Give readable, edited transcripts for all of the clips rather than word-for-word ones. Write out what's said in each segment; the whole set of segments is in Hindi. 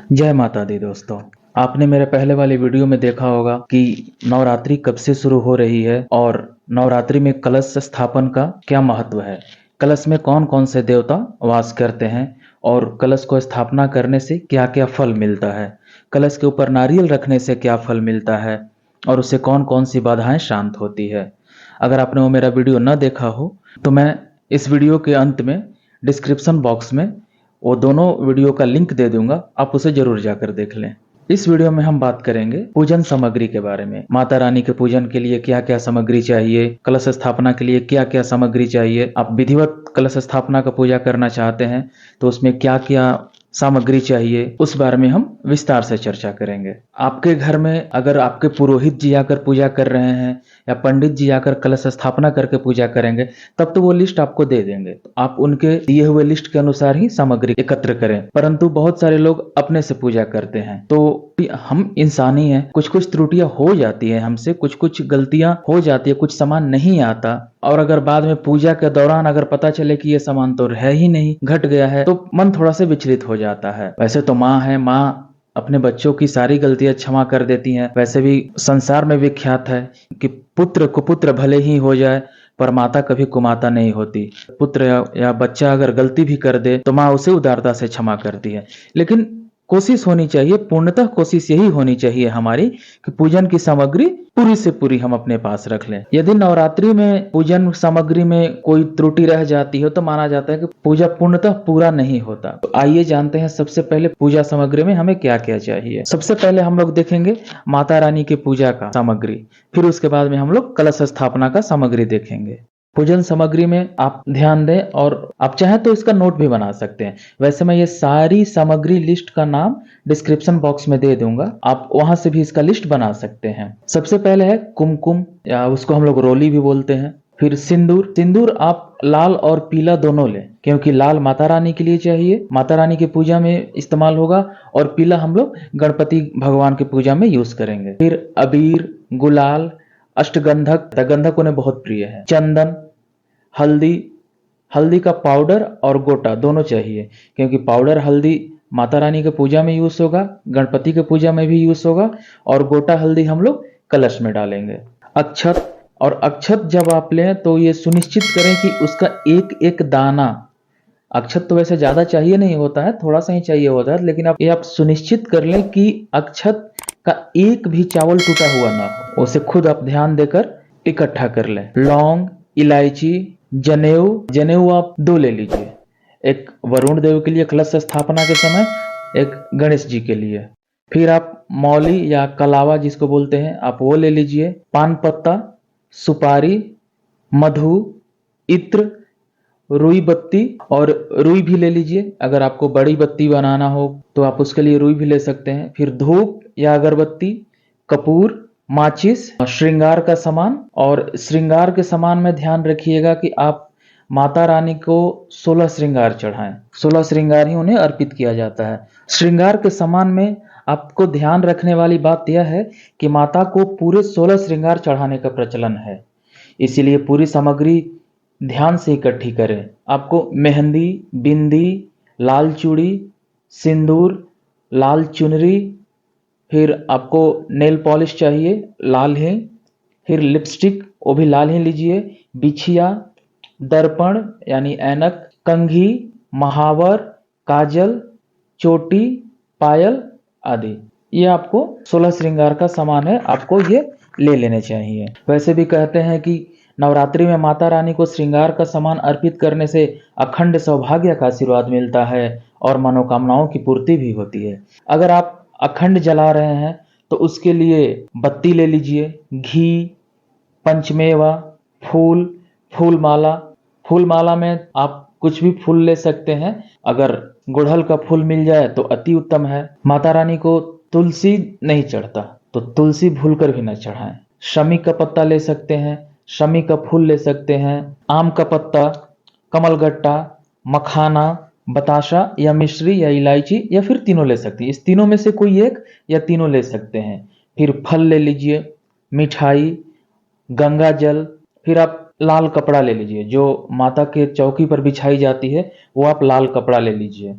जय माता दी दोस्तों। आपने मेरे पहले वाली वीडियो में देखा होगा कि नवरात्रि कब से शुरू हो रही है और नवरात्रि में कलश स्थापन का क्या महत्व है। कलश में कौन कौन से देवता वास करते हैं और कलश को स्थापना करने से क्या क्या फल मिलता है, कलश के ऊपर नारियल रखने से क्या फल मिलता है और उससे कौन कौन सी बाधाएं शांत होती है। अगर आपने वो मेरा वीडियो न देखा हो तो मैं इस वीडियो के अंत में डिस्क्रिप्शन बॉक्स में वो दोनों वीडियो का लिंक दे दूंगा, आप उसे जरूर जाकर देख लें। इस वीडियो में हम बात करेंगे पूजन सामग्री के बारे में। माता रानी के पूजन के लिए क्या क्या सामग्री चाहिए, कलश स्थापना के लिए क्या क्या सामग्री चाहिए, आप विधिवत कलश स्थापना का पूजा करना चाहते हैं तो उसमें क्या क्या सामग्री चाहिए, उस बारे में हम विस्तार से चर्चा करेंगे। आपके घर में अगर आपके पुरोहित जी आकर पूजा कर रहे हैं या पंडित जी आकर कलश स्थापना करके पूजा करेंगे तब तो वो लिस्ट आपको दे देंगे, तो आप उनके दिए हुए लिस्ट के अनुसार ही सामग्री एकत्र करें। परंतु बहुत सारे लोग अपने से पूजा करते हैं, तो हम इंसानी हैं, कुछ कुछ त्रुटियां हो जाती है हमसे, कुछ कुछ गलतियां हो जाती है, कुछ सामान नहीं आता और अगर बाद में पूजा के दौरान अगर पता चले कि ये सामान तो है ही नहीं, घट गया है, तो मन थोड़ा सा विचलित हो जाता है। वैसे तो माँ है, माँ अपने बच्चों की सारी गलतियां क्षमा कर देती हैं। वैसे भी संसार में विख्यात है कि पुत्र कुपुत्र भले ही हो जाए पर माता कभी कुमाता नहीं होती। पुत्र या बच्चा अगर गलती भी कर दे तो माँ उसे उदारता से क्षमा करती है। लेकिन कोशिश होनी चाहिए, पूर्णतः कोशिश यही होनी चाहिए हमारी कि पूजन की सामग्री पूरी से पूरी हम अपने पास रख लें। यदि नवरात्रि में पूजन सामग्री में कोई त्रुटि रह जाती है तो माना जाता है कि पूजा पूर्णतः पूरा नहीं होता। तो आइए जानते हैं सबसे पहले पूजा सामग्री में हमें क्या क्या चाहिए। सबसे पहले हम लोग देखेंगे माता रानी की पूजा का सामग्री, फिर उसके बाद में हम लोग कलश स्थापना का सामग्री देखेंगे। पूजन सामग्री में आप ध्यान दें और आप चाहें तो इसका नोट भी बना सकते हैं। वैसे मैं ये सारी सामग्री लिस्ट का नाम डिस्क्रिप्शन बॉक्स में दे दूंगा, आप वहां से भी इसका लिस्ट बना सकते हैं। सबसे पहले है कुमकुम, या उसको हम लोग रोली भी बोलते हैं। फिर सिंदूर, सिंदूर आप लाल और पीला दोनों लें, क्योंकि लाल माता रानी के लिए चाहिए, माता रानी की पूजा में इस्तेमाल होगा, और पीला हम लोग गणपति भगवान की पूजा में यूज करेंगे। फिर अबीर, गुलाल, अष्टगंधक, गंधक उन्हें बहुत प्रिय है, चंदन, हल्दी, हल्दी का पाउडर और गोटा दोनों चाहिए, क्योंकि पाउडर हल्दी माता रानी के पूजा में यूज होगा, गणपति के पूजा में भी यूज होगा, और गोटा हल्दी हम लोग कलश में डालेंगे। अक्षत, और अक्षत जब आप लें तो ये सुनिश्चित करें कि उसका एक एक दाना, अक्षत तो वैसे ज्यादा चाहिए नहीं होता है, थोड़ा सा ही चाहिए होता है, लेकिन आप सुनिश्चित कर लें कि अक्षत का एक भी चावल टूटा हुआ ना हो, उसे खुद आप ध्यान देकर इकट्ठा कर लें। लौंग, इलायची, जनेऊ, जनेऊ आप 2 ले लीजिए, एक वरुण देव के लिए कलश स्थापना के समय, एक गणेश जी के लिए। फिर आप मौली या कलावा जिसको बोलते हैं आप वो ले लीजिए। पान पत्ता, सुपारी, मधु, इत्र, रुई बत्ती, और रुई भी ले लीजिए। अगर आपको बड़ी बत्ती बनाना हो तो आप उसके लिए रुई भी ले सकते हैं। फिर धूप या अगरबत्ती, कपूर, माचिस, श्रृंगार का सामान, और श्रृंगार के सामान में ध्यान रखिएगा कि आप माता रानी को 16 श्रृंगार चढ़ाएं, 16 श्रृंगार ही उन्हें अर्पित किया जाता है। श्रृंगार के सामान में आपको ध्यान रखने वाली बात यह है कि माता को पूरे 16 श्रृंगार चढ़ाने का प्रचलन है, इसीलिए पूरी सामग्री ध्यान से इकट्ठी करें। आपको मेहंदी, बिंदी, लाल चूड़ी, सिंदूर, लाल चुनरी, फिर आपको नेल पॉलिश चाहिए, लाल ही, फिर लिपस्टिक, वो भी लाल ही लीजिए, बिछिया, दर्पण यानी ऐनक, कंघी, महावर, काजल, चोटी, पायल आदि। ये आपको 16 श्रृंगार का सामान है, आपको ये ले लेने चाहिए। वैसे भी कहते हैं कि नवरात्रि में माता रानी को श्रृंगार का सामान अर्पित करने से अखंड सौभाग्य का आशीर्वाद मिलता है और मनोकामनाओं की पूर्ति भी होती है। अगर आप अखंड जला रहे हैं तो उसके लिए बत्ती ले लीजिए, घी, पंचमेवा, फूल, फूलमाला। फूलमाला में आप कुछ भी फूल ले सकते हैं, अगर गुड़हल का फूल मिल जाए तो अति उत्तम है। माता रानी को तुलसी नहीं चढ़ता तो तुलसी भूलकर भी न चढ़ाएं। शमी का पत्ता ले सकते हैं, शमी का फूल ले सकते हैं, आम का पत्ता, कमलगट्टा, मखाना, बताशा या मिश्री या इलायची, या फिर तीनों ले सकती है। इस तीनों में से कोई एक या तीनों ले सकते हैं। फिर फल ले लीजिए, मिठाई, गंगा जल, फिर आप लाल कपड़ा ले लीजिए, जो माता के चौकी पर बिछाई जाती है वो आप लाल कपड़ा ले लीजिए,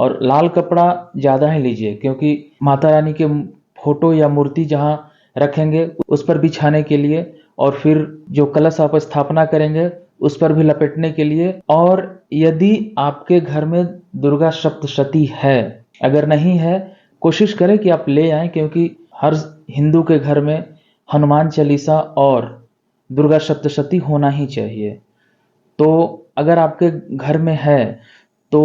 और लाल कपड़ा ज़्यादा ही लीजिए, क्योंकि माता रानी के फोटो या मूर्ति जहाँ रखेंगे उस पर बिछाने के लिए, और फिर जो कलश आप स्थापना करेंगे उस पर भी लपेटने के लिए। और यदि आपके घर में दुर्गा सप्तशती है, अगर नहीं है कोशिश करें कि आप ले आएं, क्योंकि हर हिंदू के घर में हनुमान चालीसा और दुर्गा सप्तशती होना ही चाहिए। तो अगर आपके घर में है तो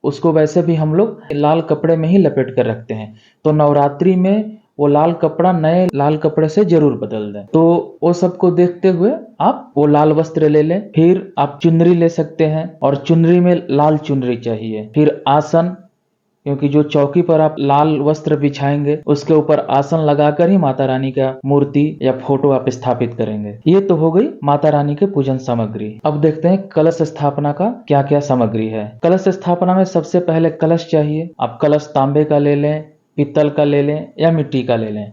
उसको वैसे भी हम लोग लाल कपड़े में ही लपेट कर रखते हैं, तो नवरात्रि में वो लाल कपड़ा नए लाल कपड़े से जरूर बदल दें। तो वो सबको देखते हुए आप वो लाल वस्त्र ले लें। फिर आप चुनरी ले सकते हैं, और चुनरी में लाल चुनरी चाहिए। फिर आसन, क्योंकि जो चौकी पर आप लाल वस्त्र बिछाएंगे उसके ऊपर आसन लगाकर ही माता रानी का मूर्ति या फोटो आप स्थापित करेंगे। ये तो हो गई माता रानी के पूजन सामग्री। अब देखते हैं कलश स्थापना का क्या क्या सामग्री है। कलश स्थापना में सबसे पहले कलश चाहिए। आप कलश तांबे का ले लें, पीतल का ले लें या मिट्टी का ले लें।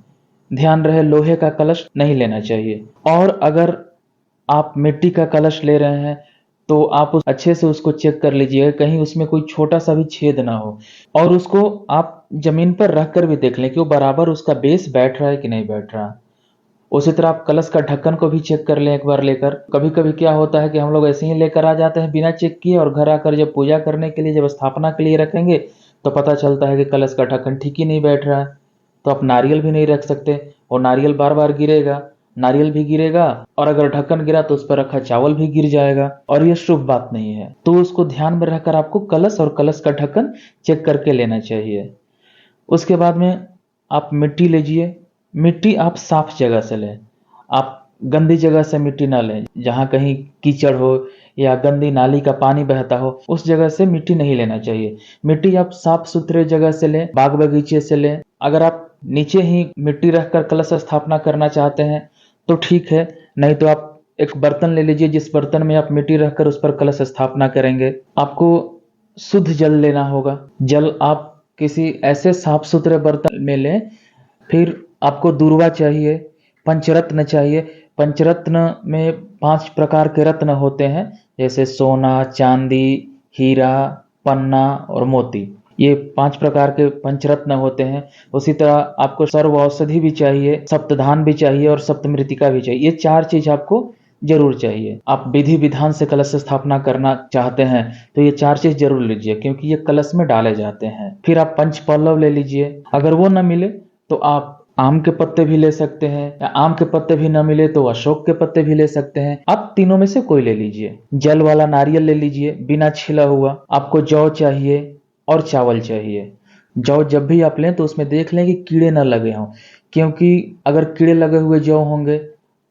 ध्यान रहे लोहे का कलश नहीं लेना चाहिए। और अगर आप मिट्टी का कलश ले रहे हैं तो आप अच्छे से उसको चेक कर लीजिएगा, कहीं उसमें कोई छोटा सा भी छेद ना हो। और उसको आप जमीन पर रख कर भी देख लें कि वो बराबर उसका बेस बैठ रहा है कि नहीं बैठ रहा। उसी तरह आप कलश का ढक्कन को भी चेक कर लें एक बार लेकर। कभी कभी क्या होता है कि हम लोग ऐसे ही लेकर आ जाते हैं बिना चेक किए, और घर आकर जब पूजा करने के लिए, जब स्थापना के लिए रखेंगे तो पता चलता है कि कलश का ढक्कन ठीक ही नहीं बैठ रहा है। तो आप नारियल भी नहीं रख सकते, और नारियल बार बार गिरेगा, नारियल भी गिरेगा, और अगर ढक्कन गिरा तो उस पर रखा चावल भी गिर जाएगा, और ये शुभ बात नहीं है। तो उसको ध्यान में रखकर आपको कलश और कलश का ढक्कन चेक करके लेना चाहिए। उसके बाद में आप मिट्टी लीजिए। मिट्टी आप साफ जगह से लें, आप गंदी जगह से मिट्टी ना लें। जहाँ कहीं कीचड़ हो या गंदी नाली का पानी बहता हो उस जगह से मिट्टी नहीं लेना चाहिए। मिट्टी आप साफ सुथरे जगह से लें, बाग बगीचे से लें। अगर आप नीचे ही मिट्टी रखकर कलश स्थापना करना चाहते हैं तो ठीक है, नहीं तो आप एक बर्तन ले लीजिए जिस बर्तन में आप मिट्टी रखकर उस पर कलश स्थापना करेंगे। आपको शुद्ध जल लेना होगा। जल आप किसी ऐसे साफ सुथरे बर्तन में लें। फिर आपको दूर्वा चाहिए, पंचरत्न चाहिए। पंचरत्न में 5 प्रकार के रत्न होते हैं, जैसे सोना, चांदी, हीरा, पन्ना और मोती। ये 5 प्रकार के पंचरत्न होते हैं। उसी तरह आपको सर्व औषधि भी चाहिए, सप्तधान भी चाहिए और सप्तमृतिका भी चाहिए। ये 4 चीज आपको जरूर चाहिए। आप विधि विधान से कलश स्थापना करना चाहते हैं तो ये 4 चीज जरूर लीजिए, क्योंकि ये कलश में डाले जाते हैं। फिर आप पंच पल्लव ले लीजिए। अगर वो न मिले तो आप आम के पत्ते भी ले सकते हैं, या आम के पत्ते भी न मिले तो अशोक के पत्ते भी ले सकते हैं। आप तीनों में से कोई ले लीजिए। जल वाला नारियल ले लीजिए बिना छिला हुआ। आपको जौ चाहिए और चावल चाहिए। जौ जब भी आप लें तो उसमें देख लें कि कीड़े न लगे हों, क्योंकि अगर कीड़े लगे हुए जौ होंगे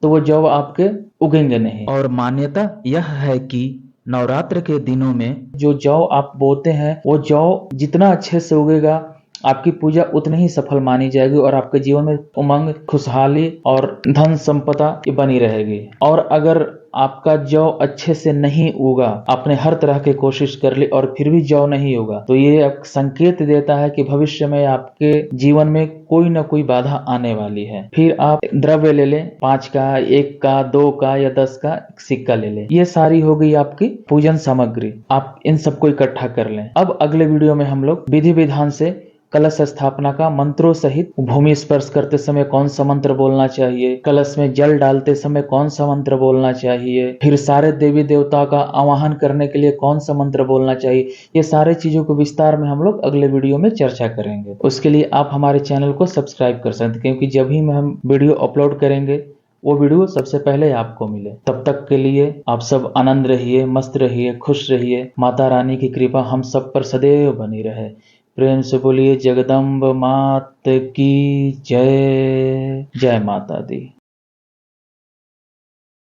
तो वो जौ आपके उगेंगे नहीं। और मान्यता यह है कि नवरात्र के दिनों में जो जौ आप बोते हैं वो जौ जितना अच्छे से उगेगा आपकी पूजा उतनी ही सफल मानी जाएगी, और आपके जीवन में उमंग, खुशहाली और धन संपदा बनी रहेगी। और अगर आपका जौ अच्छे से नहीं उगा, आपने हर तरह की कोशिश कर ली और फिर भी जौ नहीं उगा, तो ये संकेत देता है कि भविष्य में आपके जीवन में कोई ना कोई बाधा आने वाली है। फिर आप द्रव्य ले लें, 5 का, 1 का, 2 का या 10 का सिक्का ले लें। ये सारी हो गई आपकी पूजन सामग्री। आप इन सबको इकट्ठा कर लें। अब अगले वीडियो में हम लोग विधि विधान से कलश स्थापना का मंत्रों सहित, भूमि स्पर्श करते समय कौन सा मंत्र बोलना चाहिए, कलश में जल डालते समय कौन सा मंत्र बोलना चाहिए, फिर सारे देवी देवता का आवाहन करने के लिए कौन सा मंत्र बोलना चाहिए, ये सारे चीजों को विस्तार में हम लोग अगले वीडियो में चर्चा करेंगे। उसके लिए आप हमारे चैनल को सब्सक्राइब कर सकते हैं, क्योंकि जब ही हम वीडियो अपलोड करेंगे वो वीडियो सबसे पहले आपको मिले। तब तक के लिए आप सब आनंद रहिए, मस्त रहिए, खुश रहिए। माता रानी की कृपा हम सब पर सदैव बनी रहे। प्रेम से बोलिए जगदम्ब मात की जय। जय माता दी।